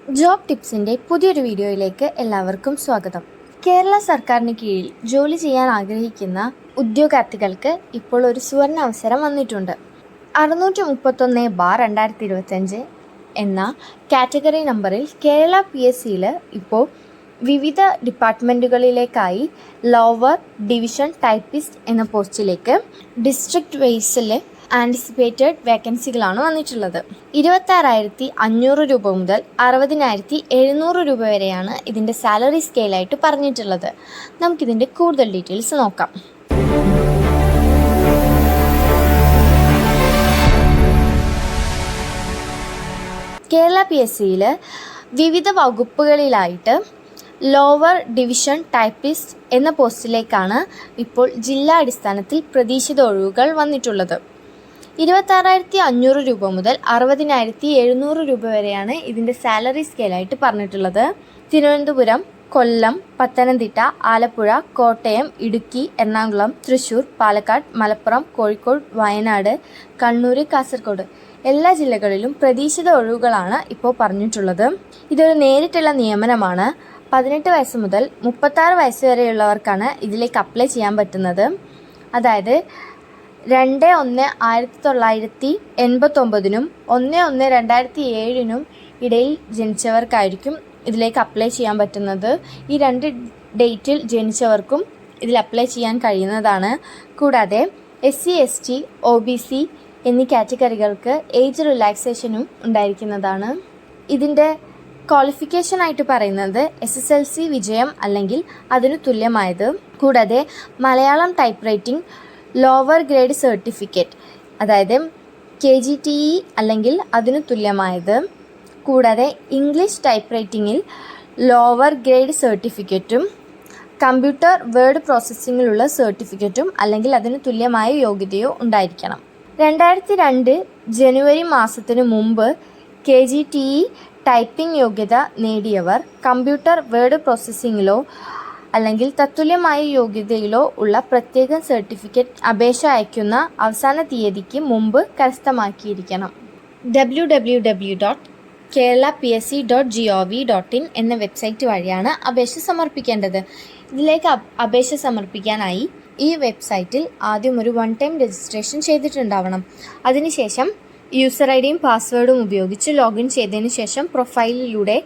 Job ടിപ്സിൻ്റെ പുതിയൊരു വീഡിയോയിലേക്ക് എല്ലാവർക്കും സ്വാഗതം. കേരള സർക്കാരിന് കീഴിൽ ജോലി ചെയ്യാൻ ആഗ്രഹിക്കുന്ന ഉദ്യോഗാർത്ഥികൾക്ക് ഇപ്പോൾ ഒരു സുവർണ അവസരം വന്നിട്ടുണ്ട്. 631/2025 എന്ന കാറ്റഗറി നമ്പറിൽ കേരള PSCയിൽ ഇപ്പോൾ വിവിധ ഡിപ്പാർട്ട്മെൻറ്റുകളിലേക്കായി ലോവർ ഡിവിഷൻ ടൈപ്പിസ്റ്റ് എന്ന പോസ്റ്റിലേക്ക് ഡിസ്ട്രിക്ട് വൈസിൽ ആൻറ്റിസിപ്പേറ്റഡ് വേക്കൻസികളാണ് വന്നിട്ടുള്ളത്. 26,500 രൂപ മുതൽ 60,700 രൂപ വരെയാണ് ഇതിൻ്റെ സാലറി സ്കെയിലായിട്ട് പറഞ്ഞിട്ടുള്ളത്. നമുക്കിതിൻ്റെ കൂടുതൽ ഡീറ്റെയിൽസ് നോക്കാം. കേരള PSCയിൽ വിവിധ വകുപ്പുകളിലായിട്ട് ലോവർ ഡിവിഷൻ ടൈപ്പിസ്റ്റ് എന്ന പോസ്റ്റിലേക്കാണ് ഇപ്പോൾ ജില്ലാ അടിസ്ഥാനത്തിൽ പ്രതീക്ഷിത ഒഴിവുകൾ വന്നിട്ടുള്ളത്. 26,500 രൂപ മുതൽ 60,700 രൂപ വരെയാണ് ഇതിൻ്റെ സാലറി സ്കെയിലായിട്ട് പറഞ്ഞിട്ടുള്ളത്. തിരുവനന്തപുരം, കൊല്ലം, പത്തനംതിട്ട, ആലപ്പുഴ, കോട്ടയം, ഇടുക്കി, എറണാകുളം, തൃശ്ശൂർ, പാലക്കാട്, മലപ്പുറം, കോഴിക്കോട്, വയനാട്, കണ്ണൂർ, കാസർഗോഡ് എല്ലാ ജില്ലകളിലും പ്രതീക്ഷിത ഒഴിവുകളാണ് ഇപ്പോൾ പറഞ്ഞിട്ടുള്ളത്. ഇതൊരു നേരിട്ടുള്ള നിയമനമാണ്. 18 വയസ്സ് മുതൽ 36 വയസ്സ് വരെയുള്ളവർക്കാണ് ഇതിലേക്ക് അപ്ലൈ ചെയ്യാൻ പറ്റുന്നത്. അതായത് 2/1/1989 1/1/2007 ഇടയിൽ ജനിച്ചവർക്കായിരിക്കും ഇതിലേക്ക് അപ്ലൈ ചെയ്യാൻ പറ്റുന്നത്. ഈ 2 ഡേറ്റിൽ ജനിച്ചവർക്കും ഇതിൽ അപ്ലൈ ചെയ്യാൻ കഴിയുന്നതാണ്. കൂടാതെ SC, ST, OBC എന്നീ കാറ്റഗറികൾക്ക് ഏജ് റിലാക്സേഷനും ഉണ്ടായിരിക്കുന്നതാണ്. ഇതിൻ്റെ ക്വാളിഫിക്കേഷനായിട്ട് പറയുന്നത് SSLC വിജയം അല്ലെങ്കിൽ അതിനു തുല്യമായത്, കൂടാതെ Malayalam type writing lower grade certificate അതായത് KGTE അല്ലെങ്കിൽ അതിനു തുല്യമായത്, കൂടാതെ ഇംഗ്ലീഷ് ടൈപ്പ് റൈറ്റിങ്ങിൽ ലോവർ ഗ്രേഡ് സർട്ടിഫിക്കറ്റും കമ്പ്യൂട്ടർ വേർഡ് പ്രോസസ്സിങ്ങിലുള്ള സർട്ടിഫിക്കറ്റും അല്ലെങ്കിൽ അതിന് തുല്യമായ യോഗ്യതയോ ഉണ്ടായിരിക്കണം. 2002 ജനുവരി മാസത്തിനു മുമ്പ് KGTE ടൈപ്പിംഗ് യോഗ്യത നേടിയവർ കമ്പ്യൂട്ടർ വേർഡ് പ്രോസസ്സിങ്ങിലോ അല്ലെങ്കിൽ തത്തുല്യമായ യോഗ്യതയിലോ ഉള്ള പ്രത്യേക സർട്ടിഫിക്കറ്റ് അപേക്ഷ അയക്കുന്ന അവസാന തീയതിക്ക് മുമ്പ് കരസ്ഥമാക്കിയിരിക്കണം. www.keralapsc.gov.in എന്ന വെബ്സൈറ്റ് വഴിയാണ് അപേക്ഷ സമർപ്പിക്കേണ്ടത്. ഇതിലേക്ക് അപേക്ഷ സമർപ്പിക്കാനായി ഈ വെബ്സൈറ്റിൽ ആദ്യം ഒരു 1 ടൈം രജിസ്ട്രേഷൻ ചെയ്തിട്ടുണ്ടാവണം. അതിനുശേഷം യൂസർ IDയും പാസ്വേഡും ഉപയോഗിച്ച് ലോഗിൻ ചെയ്തതിന് ശേഷം പ്രൊഫൈലിലൂടെ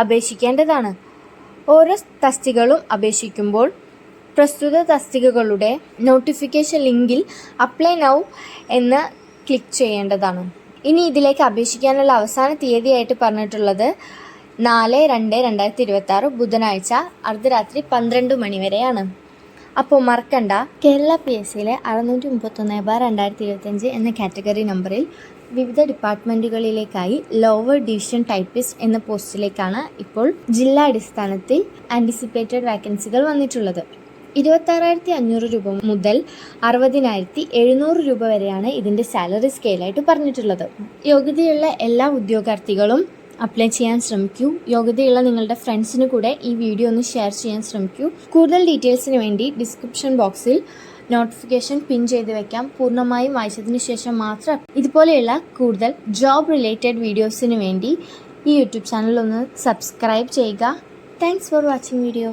അപേക്ഷിക്കേണ്ടതാണ്. ഓരോ തസ്തികകളും അപേക്ഷിക്കുമ്പോൾ പ്രസ്തുത തസ്തികകളുടെ നോട്ടിഫിക്കേഷൻ ലിങ്കിൽ അപ്ലൈ നൗ എന്ന് ക്ലിക്ക് ചെയ്യേണ്ടതാണ്. ഇനി ഇതിലേക്ക് അപേക്ഷിക്കാനുള്ള അവസാന തീയതിയായിട്ട് പറഞ്ഞിട്ടുള്ളത് 4/2/2026 ബുധനാഴ്ച അർദ്ധരാത്രി 12 മണി വരെയാണ്. അപ്പോൾ മറക്കണ്ട, കേരള PSCയിലെ 631/2025 എന്ന കാറ്റഗറി നമ്പറിൽ വിവിധ ഡിപ്പാർട്ട്മെൻറ്റുകളിലേക്കായി ലോവർ ഡിവിഷൻ ടൈപ്പിസ്റ്റ് എന്ന പോസ്റ്റിലേക്കാണ് ഇപ്പോൾ ജില്ലാ അടിസ്ഥാനത്തിൽ ആൻറ്റിസിപ്പേറ്റഡ് വാക്കൻസികൾ വന്നിട്ടുള്ളത്. 26,500 രൂപ മുതൽ 60,700 രൂപ വരെയാണ് ഇതിൻ്റെ സാലറി സ്കെയിലായിട്ട് പറഞ്ഞിട്ടുള്ളത്. യോഗ്യതയുള്ള എല്ലാ ഉദ്യോഗാർത്ഥികളും അപ്ലൈ ചെയ്യാൻ ശ്രമിക്കൂ. യോഗ്യതയുള്ള നിങ്ങളുടെ ഫ്രണ്ട്സിന് കൂടെ ഈ വീഡിയോ ഒന്ന് ഷെയർ ചെയ്യാൻ ശ്രമിക്കൂ. കൂടുതൽ ഡീറ്റെയിൽസിന് വേണ്ടി ഡിസ്ക്രിപ്ഷൻ ബോക്സിൽ നോട്ടിഫിക്കേഷൻ പിൻ ചെയ്ത് വെക്കാം. പൂർണ്ണമായും വായിച്ചതിന് ശേഷം മാത്രം ഇതുപോലെയുള്ള കൂടുതൽ ജോബ് റിലേറ്റഡ് വീഡിയോസിന് വേണ്ടി ഈ യൂട്യൂബ് ചാനൽ ഒന്ന് സബ്സ്ക്രൈബ് ചെയ്യുക. Thanks for watching video.